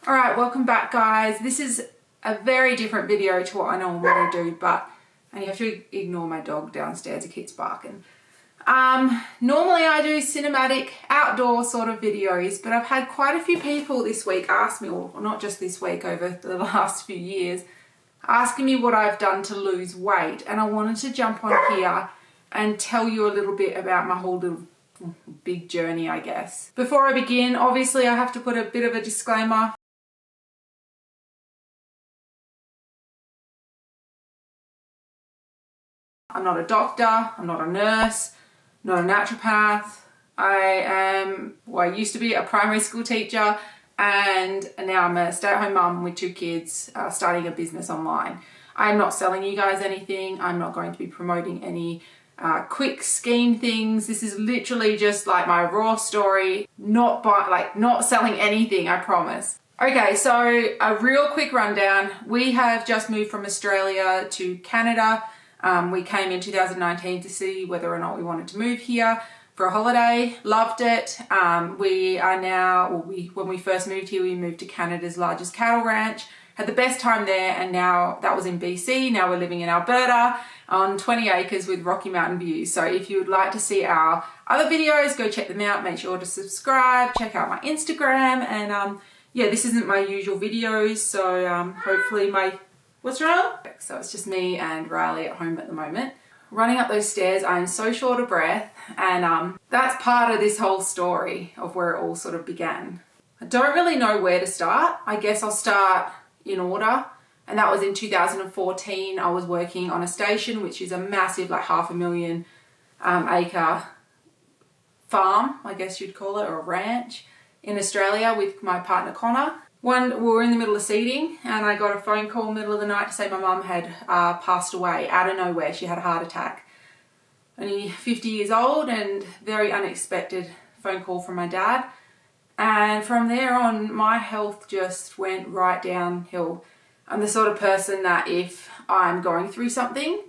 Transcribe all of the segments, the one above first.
Alright, welcome back guys. This is a very different video to what I normally do, and you have to ignore my dog downstairs, he keeps barking. Normally I do cinematic outdoor sort of videos, but I've had quite a few people this week ask me, or not just this week, over the last few years, asking me what I've done to lose weight, and I wanted to jump on here and tell you a little bit about my whole little big journey, I guess. Before I begin, obviously I have to put a bit of a disclaimer. I'm not a doctor, I'm not a nurse, not a naturopath. I used to be a primary school teacher, and now I'm a stay-at-home mum with 2 kids, starting a business online. I'm not selling you guys anything. I'm not going to be promoting any quick scheme things. This is literally just like my raw story, not selling anything, I promise. Okay, so a real quick rundown. We have just moved from Australia to Canada. We came in 2019 to see whether or not we wanted to move here for a holiday. Loved it. We are now, when we first moved here, we moved to Canada's largest cattle ranch. Had the best time there, and now that was in BC. Now we're living in Alberta on 20 acres with Rocky Mountain views. So if you would like to see our other videos, go check them out. Make sure to subscribe, check out my Instagram, and yeah, this isn't my usual videos, so hopefully what's wrong? So it's just me and Riley at home at the moment. Running up those stairs, I'm so short of breath, and that's part of this whole story of where it all sort of began. I don't really know where to start. I guess I'll start in order, and that was in 2014. I was working on a station, which is a massive, like 500,000 acre farm, I guess you'd call it, or a ranch in Australia with my partner Connor. We were in the middle of seeding, and I got a phone call middle of the night to say my mum had passed away out of nowhere. She had a heart attack. Only 50 years old, and very unexpected phone call from my dad. And from there on, my health just went right downhill. I'm the sort of person that if I'm going through something,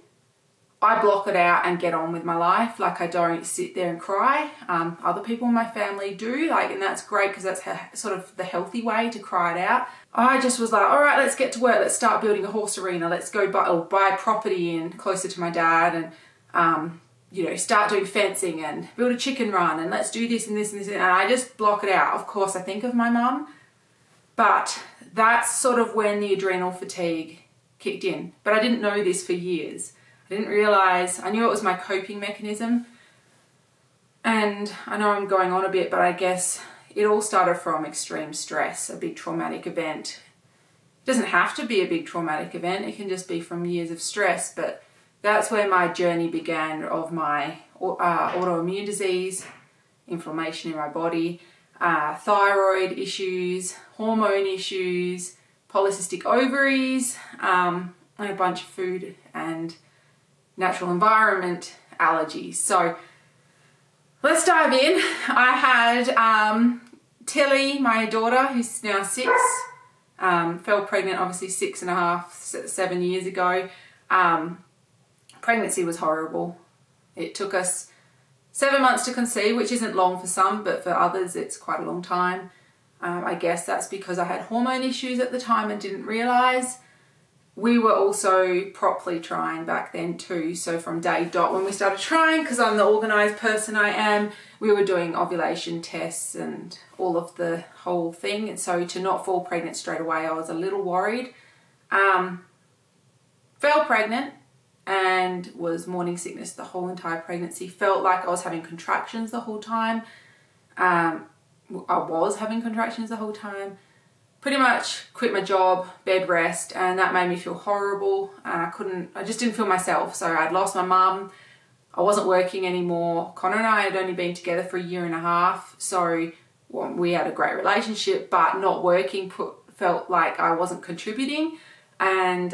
I block it out and get on with my life. Like, I don't sit there and cry. Other people in my family do, and that's great because that's sort of the healthy way to cry it out. I just was like, all right, let's get to work. Let's start building a horse arena. Let's go buy property in closer to my dad, and start doing fencing and build a chicken run, and let's do this and this and this. And I just block it out. Of course, I think of my mum, but that's sort of when the adrenal fatigue kicked in. But I didn't know this for years. I didn't realize, I knew it was my coping mechanism, and I know I'm going on a bit, but I guess it all started from extreme stress, a big traumatic event. It doesn't have to be a big traumatic event, it can just be from years of stress, but that's where my journey began of my autoimmune disease, inflammation in my body, thyroid issues, hormone issues, polycystic ovaries, and a bunch of food and natural environment allergies. So let's dive in. I had Tilly, my daughter, who's now 6, fell pregnant obviously 6.5, 7 years ago. Pregnancy was horrible. It took us 7 months to conceive, which isn't long for some, but for others it's quite a long time. I guess that's because I had hormone issues at the time and didn't realize. We were also properly trying back then too. So from day dot when we started trying, because I'm the organized person I am, we were doing ovulation tests and all of the whole thing. And so to not fall pregnant straight away, I was a little worried. Fell pregnant and was morning sickness the whole entire pregnancy. Felt like I was having contractions the whole time. I was having contractions the whole time. Pretty much quit my job, bed rest, and that made me feel horrible. I just didn't feel myself. So I'd lost my mum. I wasn't working anymore. Connor and I had only been together for 1.5 years. So we had a great relationship, but not working felt like I wasn't contributing. And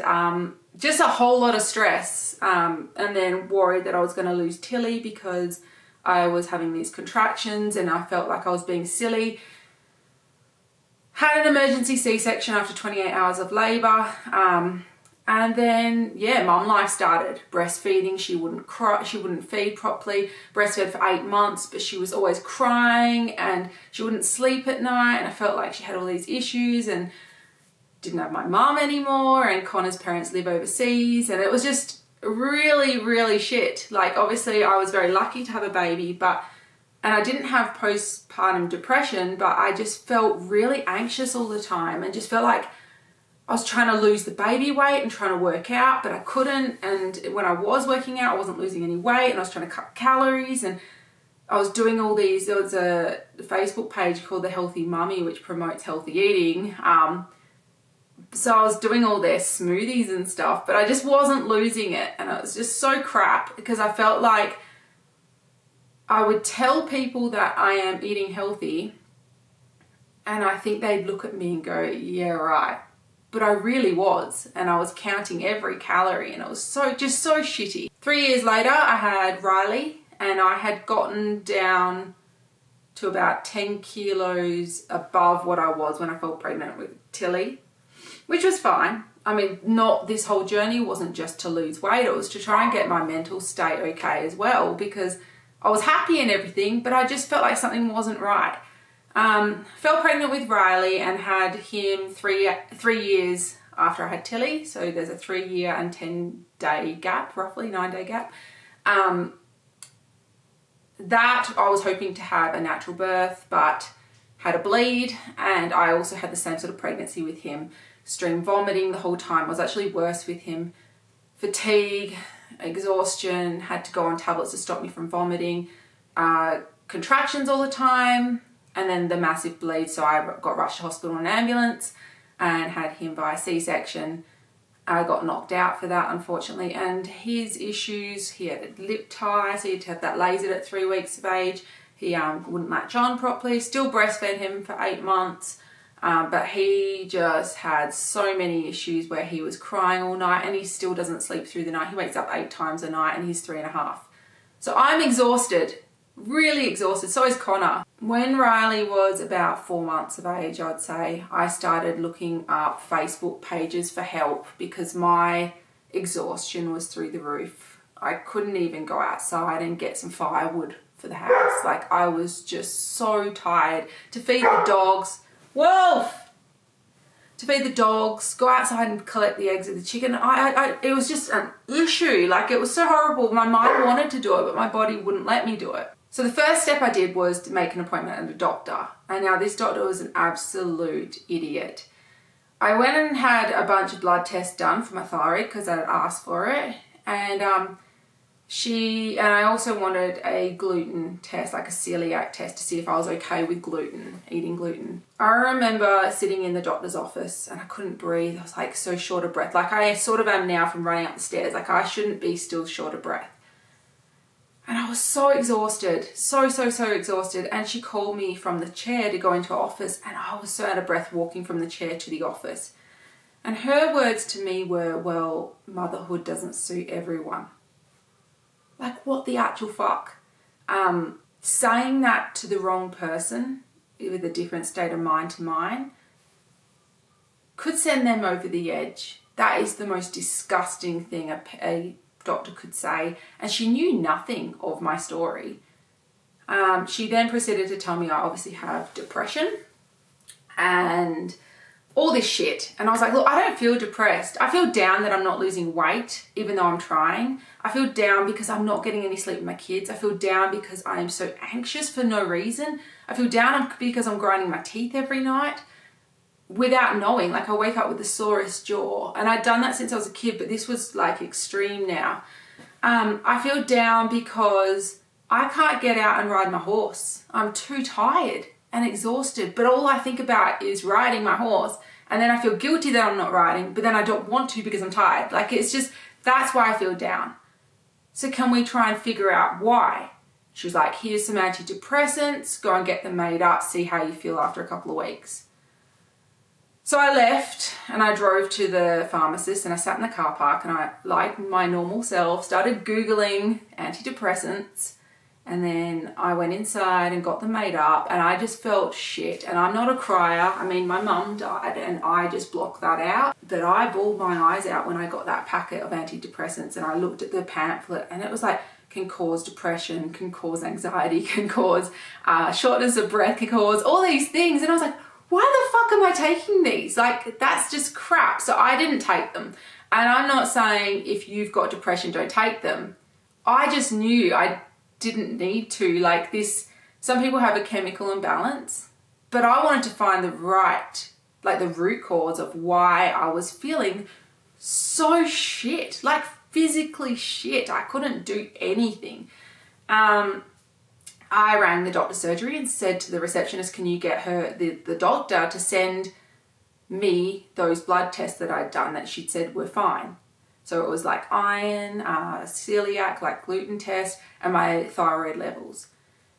just a whole lot of stress. And then worried that I was going to lose Tilly because I was having these contractions and I felt like I was being silly. Had an emergency C-section after 28 hours of labour. And then, yeah, mum life started. Breastfeeding, she wouldn't cry, she wouldn't feed properly. Breastfed for 8 months, but she was always crying and she wouldn't sleep at night. And I felt like she had all these issues and didn't have my mum anymore. And Connor's parents live overseas. And it was just really, really shit. Like, obviously I was very lucky to have a baby, and I didn't have postpartum depression, but I just felt really anxious all the time and just felt like I was trying to lose the baby weight and trying to work out, but I couldn't. And when I was working out, I wasn't losing any weight, and I was trying to cut calories, and I was doing all these. There was a Facebook page called The Healthy Mummy, which promotes healthy eating. So I was doing all their smoothies and stuff, but I just wasn't losing it. And it was just so crap because I felt like I would tell people that I am eating healthy, and I think they'd look at me and go, yeah, right. But I really was, and I was counting every calorie, and it was just so shitty. 3 years later, I had Riley, and I had gotten down to about 10 kilos above what I was when I fell pregnant with Tilly, which was fine. I mean, this whole journey wasn't just to lose weight, it was to try and get my mental state okay as well, because I was happy and everything, but I just felt like something wasn't right. Fell pregnant with Riley and had him 3 years after I had Tilly. So there's a 3 year and 10-day gap, roughly 9-day gap. That I was hoping to have a natural birth, but had a bleed, and I also had the same sort of pregnancy with him. Stream vomiting the whole time. I was actually worse with him. Fatigue, exhaustion, had to go on tablets to stop me from vomiting, contractions all the time, and then the massive bleed. So I got rushed to hospital in an ambulance and had him by C-section. I got knocked out for that, unfortunately. And his issues, he had a lip tie, so he had to have that lasered at 3 weeks of age. He wouldn't latch on properly. Still breastfed him for 8 months. But he just had so many issues where he was crying all night, and he still doesn't sleep through the night. He wakes up 8 times a night, and he's 3.5. So I'm exhausted, really exhausted. So is Connor. When Riley was about 4 months of age, I'd say, I started looking up Facebook pages for help because my exhaustion was through the roof. I couldn't even go outside and get some firewood for the house. Like, I was just so tired to feed the dogs. Wolf! To feed the dogs, go outside and collect the eggs of the chicken. It was just an issue. Like, it was so horrible. My mind wanted to do it, but my body wouldn't let me do it. So the first step I did was to make an appointment at a doctor. And now this doctor was an absolute idiot. I went and had a bunch of blood tests done for my thyroid because I had asked for it. And I also wanted a gluten test, like a celiac test, to see if I was okay with gluten, eating gluten. I remember sitting in the doctor's office and I couldn't breathe. I was like so short of breath. Like I sort of am now from running up the stairs. Like I shouldn't be still short of breath. And I was so exhausted, so exhausted. And she called me from the chair to go into her office, and I was so out of breath walking from the chair to the office. And her words to me were, well, motherhood doesn't suit everyone. Like, what the actual fuck? Saying that to the wrong person with a different state of mind to mine could send them over the edge. That is the most disgusting thing a doctor could say. And she knew nothing of my story. She then proceeded to tell me I obviously have depression and all this shit. And I was like, look, I don't feel depressed. I feel down that I'm not losing weight, even though I'm trying. I feel down because I'm not getting any sleep with my kids. I feel down because I am so anxious for no reason. I feel down because I'm grinding my teeth every night without knowing. Like, I wake up with the sorest jaw. And I'd done that since I was a kid, but this was like extreme now. I feel down because I can't get out and ride my horse. I'm too tired and exhausted, but all I think about is riding my horse. And then I feel guilty that I'm not riding, but then I don't want to because I'm tired. Like, it's just, that's why I feel down. So can we try and figure out why? She was like, here's some antidepressants, go and get them made up, see how you feel after a couple of weeks. So I left and I drove to the pharmacist and I sat in the car park and I, like my normal self, started Googling antidepressants. And then I went inside and got them made up, and I just felt shit. And I'm not a crier. I mean, my mum died and I just blocked that out. But I bawled my eyes out when I got that packet of antidepressants, and I looked at the pamphlet, and it was like, can cause depression, can cause anxiety, can cause shortness of breath, can cause all these things. And I was like, why the fuck am I taking these? Like, that's just crap. So I didn't take them. And I'm not saying if you've got depression, don't take them. I just knew I didn't need to. Like this, some people have a chemical imbalance, but I wanted to find the root cause of why I was feeling so shit, like physically shit. I couldn't do anything. I rang the doctor's surgery and said to the receptionist, can you get the doctor to send me those blood tests that I'd done that she'd said were fine. So it was like iron, celiac, like gluten test, and my thyroid levels.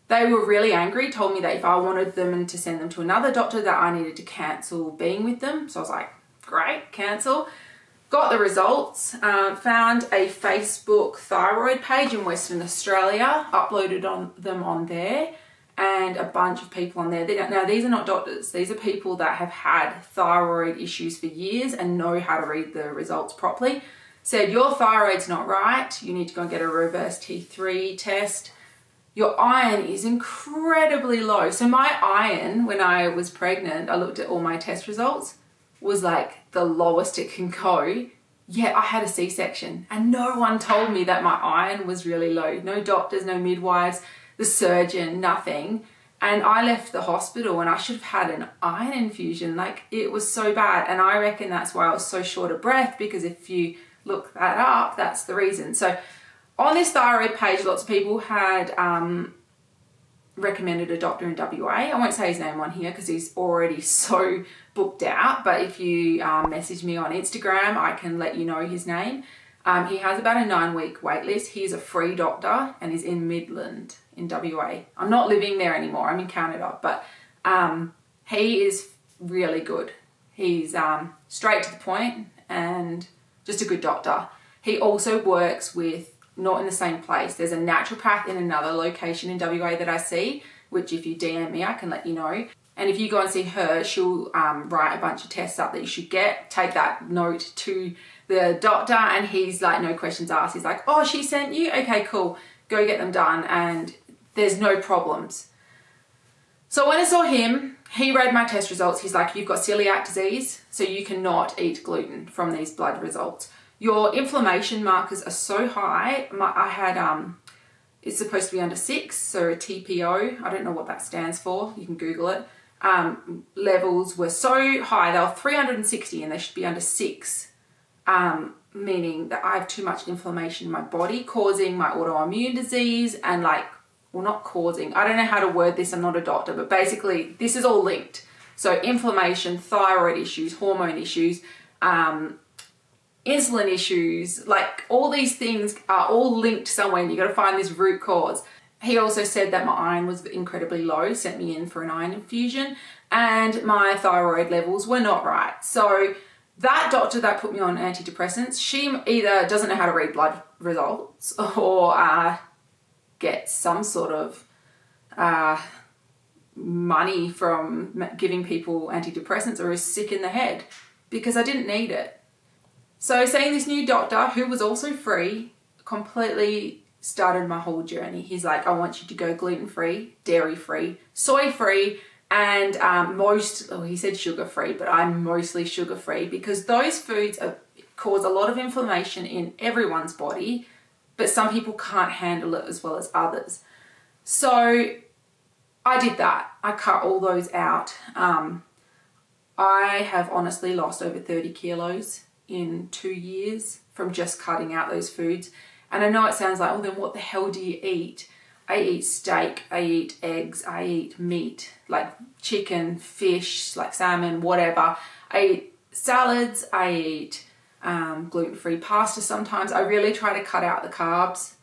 They were really angry, told me that if I wanted them to send them to another doctor that I needed to cancel being with them. So I was like, great, cancel. Got the results, found a Facebook thyroid page in Western Australia, uploaded them on there, and a bunch of people on there. Now, these are not doctors. These are people that have had thyroid issues for years and know how to read the results properly. Said, your thyroid's not right. You need to go and get a reverse T3 test. Your iron is incredibly low. So my iron, when I was pregnant, I looked at all my test results, was like the lowest it can go. Yet I had a C-section and no one told me that my iron was really low. No doctors, no midwives, the surgeon, nothing. And I left the hospital and I should have had an iron infusion. Like, it was so bad. And I reckon that's why I was so short of breath, because if you look that up, that's the reason. So on this thyroid page, lots of people had recommended a doctor in WA. I won't say his name on here because he's already so booked out, but if you message me on Instagram, I can let you know his name. He has about a 9-week wait list. He's a free doctor and he's in Midland in WA. I'm not living there anymore. I'm in Canada, but he is really good. He's straight to the point and just a good doctor. He also works with, not in the same place. There's a naturopath in another location in WA that I see, which if you DM me, I can let you know. And if you go and see her, she'll write a bunch of tests up that you should get. Take that note to the doctor and he's like, no questions asked. He's like, oh, she sent you? Okay, cool. Go get them done. And there's no problems. So when I saw him, he read my test results. He's like, you've got celiac disease, so you cannot eat gluten from these blood results. Your inflammation markers are so high. I had, it's supposed to be under 6, so a TPO. I don't know what that stands for. You can Google it. Levels were so high. They were 360 and they should be under 6, meaning that I have too much inflammation in my body, causing my autoimmune disease and like, well, not causing, I don't know how to word this, I'm not a doctor, but basically this is all linked. So inflammation, thyroid issues, hormone issues, insulin issues, like all these things are all linked somewhere and you got to find this root cause. He also said that my iron was incredibly low, sent me in for an iron infusion, and my thyroid levels were not right. So that doctor that put me on antidepressants, she either doesn't know how to read blood results or get some sort of money from giving people antidepressants, or is sick in the head, because I didn't need it. So seeing this new doctor, who was also free, completely started my whole journey. He's like, I want you to go gluten-free, dairy-free, soy-free, and he said sugar-free, but I'm mostly sugar-free, because those foods cause a lot of inflammation in everyone's body, but some people can't handle it as well as others. So I did that. I cut all those out. I have honestly lost over 30 kilos in 2 years from just cutting out those foods. And I know it sounds like, oh, then what the hell do you eat? I eat steak, I eat eggs, I eat meat, like chicken, fish, like salmon, whatever. I eat salads, I eat gluten-free pasta sometimes. I really try to cut out the carbs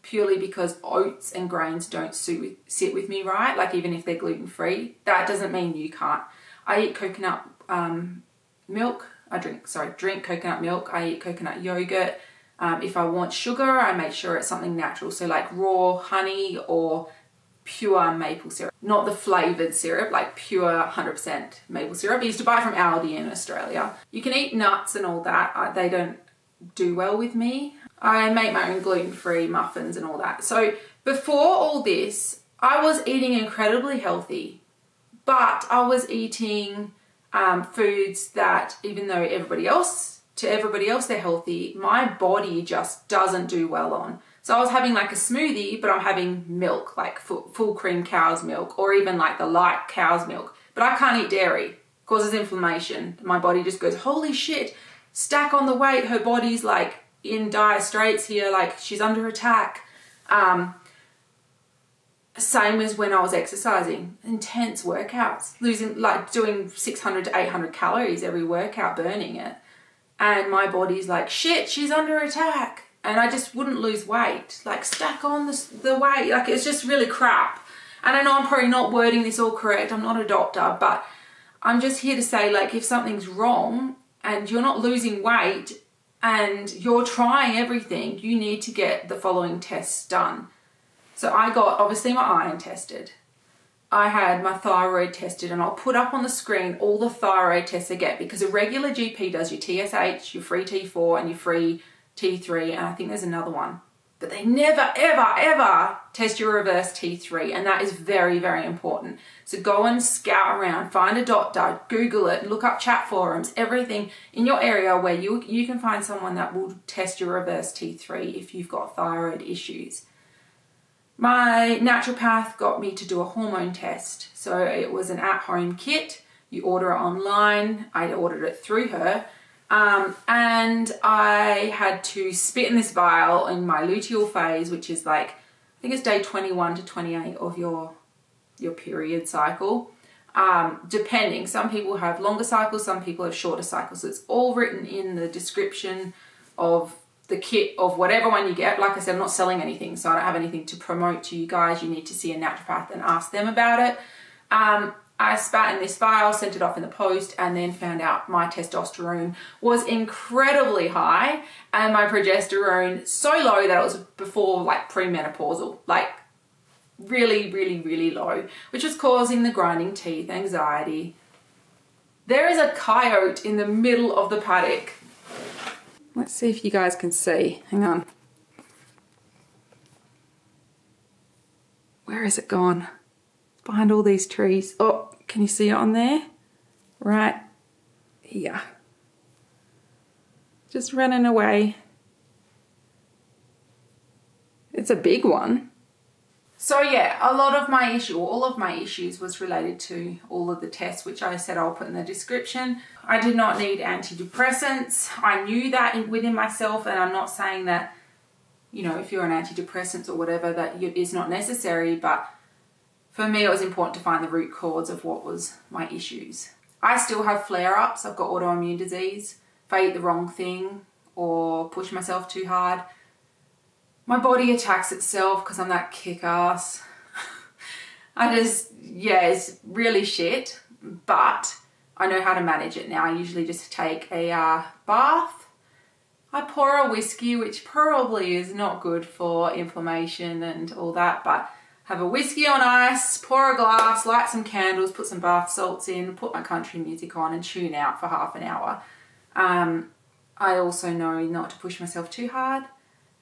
purely because oats and grains don't sit with me right, like even if they're gluten-free. That doesn't mean you can't. I eat coconut milk. Drink coconut milk. I eat coconut yogurt. If I want sugar, I make sure it's something natural. So like raw honey or pure maple syrup, not the flavored syrup, like pure 100% maple syrup. I used to buy from Aldi in Australia. You can eat nuts and all that. They don't do well with me. I make my own gluten-free muffins and all that. So before all this, I was eating incredibly healthy, but I was eating foods that, even though to everybody else they're healthy, my body just doesn't do well on. So I was having like a smoothie, but I'm having milk, like full cream cow's milk, or even like the light cow's milk. But I can't eat dairy. It causes inflammation. My body just goes, holy shit, stack on the weight. Her body's like in dire straits here, like she's under attack. Same as when I was exercising, intense workouts, doing 600 to 800 calories every workout, burning it. And my body's like, shit, she's under attack. And I just wouldn't lose weight, like stack on the weight. Like it's just really crap. And I know I'm probably not wording this all correct. I'm not a doctor, but I'm just here to say, like, if something's wrong and you're not losing weight and you're trying everything, you need to get the following tests done. So I got, obviously, my iron tested. I had my thyroid tested, and I'll put up on the screen all the thyroid tests I get, because a regular GP does your TSH, your free T4 and your free T3, and I think there's another one. But they never, ever, ever test your reverse T3, and that is very, very important. So go and scout around, find a doctor, Google it, look up chat forums, everything in your area where you can find someone that will test your reverse T3 if you've got thyroid issues. My naturopath got me to do a hormone test. So it was an at-home kit. You order it online. I ordered it through her. And I had to spit in this vial in my luteal phase, which is like, I think it's day 21 to 28 of your period cycle. Depending, some people have longer cycles, some people have shorter cycles. So it's all written in the description of the kit of whatever one you get. Like I said, I'm not selling anything, so I don't have anything to promote to you guys. You need to see a naturopath and ask them about it. I spat in this vial, sent it off in the post, and then found out my testosterone was incredibly high and my progesterone so low that it was before like premenopausal, like really, really, really low, which was causing the grinding teeth, anxiety. There is a coyote in the middle of the paddock. Let's see if you guys can see. Hang on. Where is it gone? Behind all these trees. Oh, can you see it on there? Right here. Just running away. It's a big one. So yeah, all of my issues was related to all of the tests, which I said I'll put in the description. I did not need antidepressants. I knew that within myself, and I'm not saying that, you know, if you're on antidepressants or whatever, that is not necessary, but for me, it was important to find the root cause of what was my issues. I still have flare-ups. I've got autoimmune disease. If I eat the wrong thing or push myself too hard, my body attacks itself because I'm that kick-ass. It's really shit, but I know how to manage it now. I usually just take a bath. I pour a whiskey, which probably is not good for inflammation and all that, but have a whiskey on ice, pour a glass, light some candles, put some bath salts in, put my country music on and tune out for half an hour. I also know not to push myself too hard.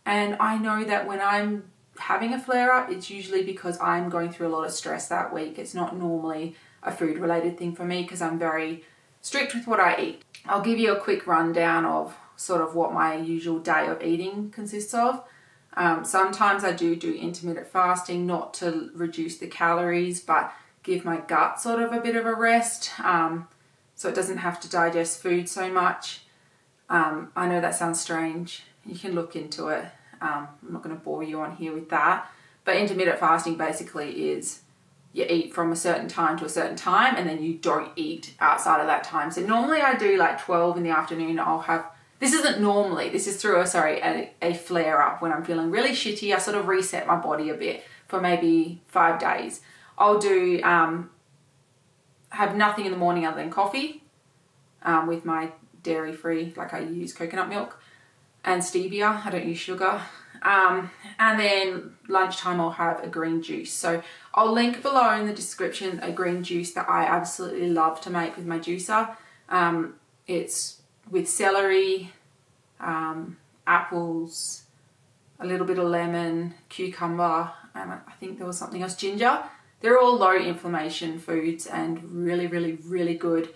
And I know that when I'm having a flare-up, it's usually because I'm going through a lot of stress that week. It's not normally a food-related thing for me because I'm very strict with what I eat. I'll give you a quick rundown of sort of what my usual day of eating consists of. Sometimes I do intermittent fasting, not to reduce the calories, but give my gut sort of a bit of a rest, so it doesn't have to digest food so much. I know that sounds strange. You can look into it. I'm not going to bore you on here with that. But intermittent fasting basically is you eat from a certain time to a certain time, and then you don't eat outside of that time. So normally I do like 12 in the afternoon. I'll have, this isn't normally, this is through a flare up when I'm feeling really shitty. I sort of reset my body a bit for maybe 5 days. I'll do, have nothing in the morning other than coffee with my dairy free, like I use coconut milk. and stevia. I don't use sugar. And then lunchtime I'll have a green juice. So I'll link below in the description a green juice that I absolutely love to make with my juicer. It's with celery, apples, a little bit of lemon, cucumber, and I think there was something else, ginger. They're all low inflammation foods and really, really, really good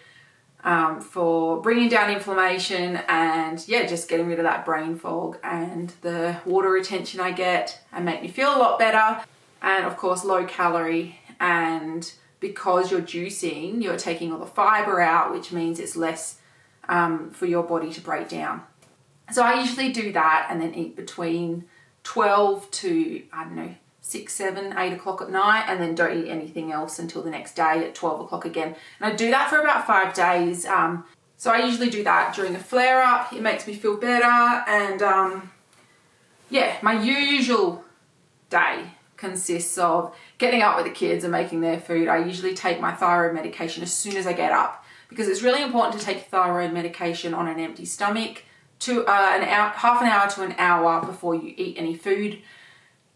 for bringing down inflammation and yeah, just getting rid of that brain fog and the water retention I get, and make me feel a lot better. And of course, low calorie, and because you're juicing, you're taking all the fiber out, which means it's less for your body to break down. So I usually do that and then eat between 12 to, I don't know, 6, 7, 8 o'clock at night, and then don't eat anything else until the next day at 12 o'clock again. And I do that for about 5 days. So I usually do that during a flare up. It makes me feel better. And yeah, my usual day consists of getting up with the kids and making their food. I usually take my thyroid medication as soon as I get up, because it's really important to take thyroid medication on an empty stomach to half an hour to an hour before you eat any food.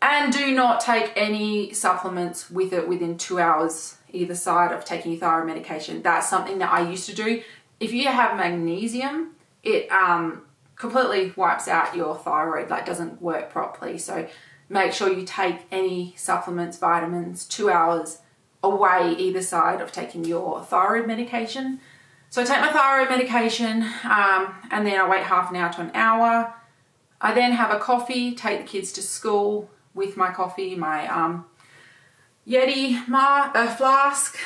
And do not take any supplements with it within 2 hours either side of taking your thyroid medication. That's something that I used to do. If you have magnesium, it completely wipes out your thyroid, like doesn't work properly. So make sure you take any supplements, vitamins, 2 hours away either side of taking your thyroid medication. So I take my thyroid medication and then I wait half an hour to an hour. I then have a coffee, take the kids to school with my coffee, my Yeti flask.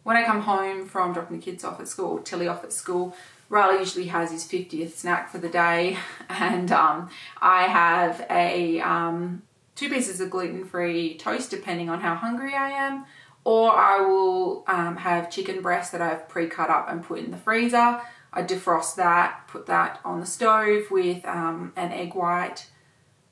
When I come home from dropping the kids off at school, Tilly off at school, Riley usually has his 50th snack for the day, and I have a 2 pieces of gluten-free toast depending on how hungry I am, or I will have chicken breast that I've pre-cut up and put in the freezer. I defrost that, put that on the stove with an egg white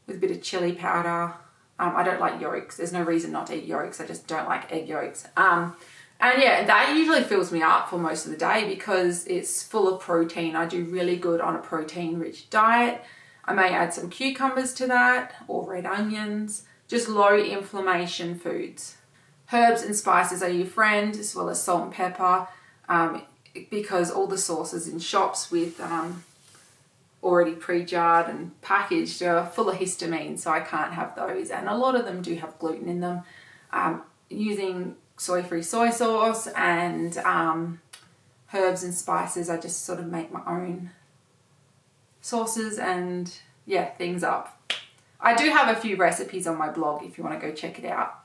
with a bit of chili powder. I don't like yolks. There's no reason not to eat yolks. I just don't like egg yolks. And yeah, that usually fills me up for most of the day because it's full of protein. I do really good on a protein-rich diet. I may add some cucumbers to that or red onions, just low inflammation foods. Herbs and spices are your friend, as well as salt and pepper, because all the sauces in shops with already pre-jarred and packaged are full of histamine, so I can't have those, and a lot of them do have gluten in them. Using soy-free soy sauce and herbs and spices, I just sort of make my own sauces and yeah, things up. I do have a few recipes on my blog if you want to go check it out.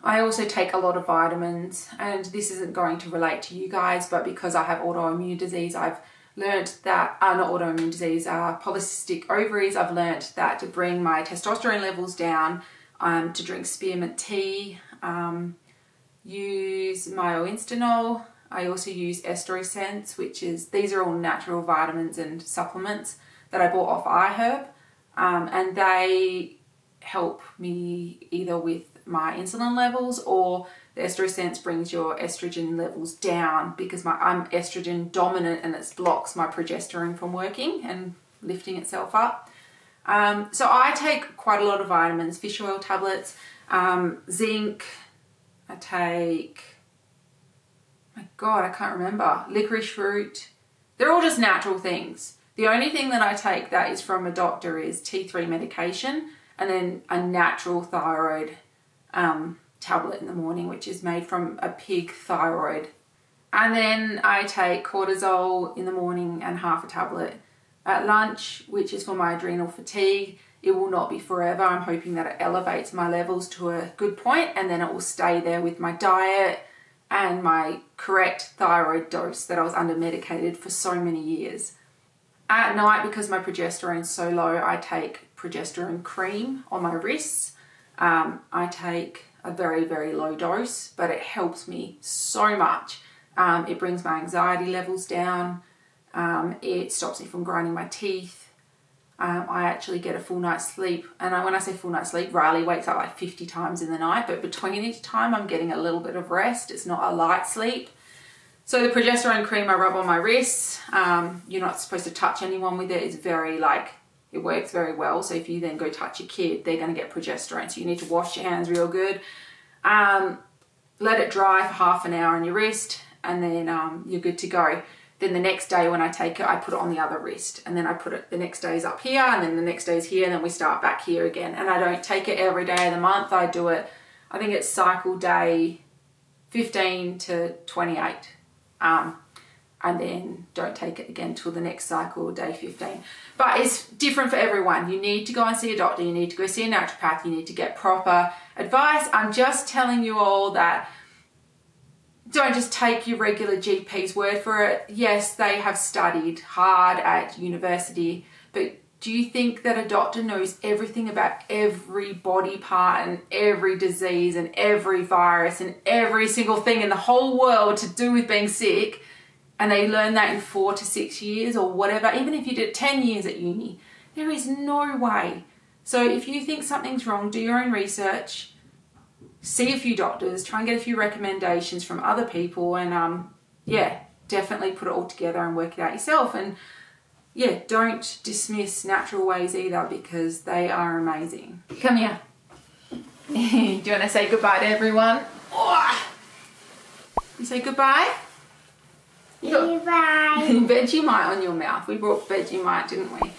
I also take a lot of vitamins, and this isn't going to relate to you guys, but because I have autoimmune disease, I've learned that, not autoimmune disease, polycystic ovaries, I've learned that to bring my testosterone levels down, to drink spearmint tea, use myoinstanol. I also use Estrosense, which is, these are all natural vitamins and supplements that I bought off iHerb, and they help me either with my insulin levels, or the Estrosense brings your estrogen levels down because I'm estrogen dominant and it blocks my progesterone from working and lifting itself up. So I take quite a lot of vitamins, fish oil tablets, zinc. I take, my God, I can't remember, licorice fruit. They're all just natural things. The only thing that I take that is from a doctor is T3 medication, and then a natural thyroid tablet in the morning, which is made from a pig thyroid. And then I take cortisol in the morning and half a tablet at lunch, which is for my adrenal fatigue. It will not be forever. I'm hoping that it elevates my levels to a good point, and then it will stay there with my diet and my correct thyroid dose that I was under medicated for so many years. At night, because my progesterone's so low, I take progesterone cream on my wrists. I take a very, very low dose, but it helps me so much. It brings my anxiety levels down. It stops me from grinding my teeth. I actually get a full night's sleep. And when I say full night's sleep, Riley wakes up like 50 times in the night, but between each time I'm getting a little bit of rest. It's not a light sleep. So the progesterone cream I rub on my wrists, you're not supposed to touch anyone with it. It's very like It works very well. So if you then go touch your kid, they're going to get progesterone. So you need to wash your hands real good. Let it dry for half an hour on your wrist, and then you're good to go. Then the next day when I take it, I put it on the other wrist, and then I put it, the next day's up here, and then the next day's here, and then we start back here again. And I don't take it every day of the month. I do it, I think it's cycle day 15 to 28. And then don't take it again till the next cycle, day 15. But it's different for everyone. You need to go and see a doctor. You need to go see a naturopath. You need to get proper advice. I'm just telling you all that don't just take your regular GP's word for it. Yes, they have studied hard at university, but do you think that a doctor knows everything about every body part and every disease and every virus and every single thing in the whole world to do with being sick? And they learn that in 4 to 6 years or whatever, even if you did 10 years at uni, there is no way. So if you think something's wrong, do your own research, see a few doctors, try and get a few recommendations from other people, and yeah, definitely put it all together and work it out yourself. And yeah, don't dismiss natural ways either, because they are amazing. Come here. Do you want to say goodbye to everyone? Oh. You say goodbye? Goodbye. Vegemite on your mouth. We brought Vegemite, didn't we?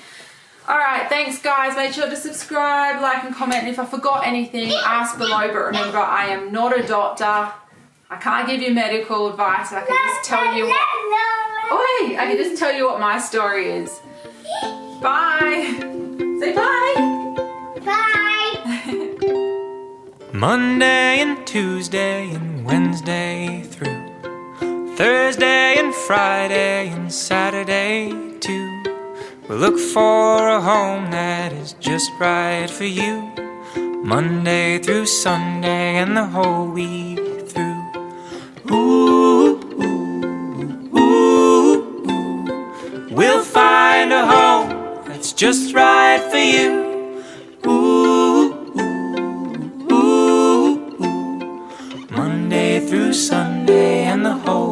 Alright, thanks guys. Make sure to subscribe, like and comment. And if I forgot anything, ask below. But remember, I am not a doctor. I can't give you medical advice. I can just tell you what... Oi! I can just tell you what my story is. Bye! Say bye! Bye! Monday and Tuesday and Wednesday through Thursday and Friday and Saturday too. We'll look for a home that is just right for you. Monday through Sunday and the whole week through. Ooh, ooh, ooh, ooh. We'll find a home that's just right for you. Ooh, ooh, ooh, ooh. Monday through Sunday and the whole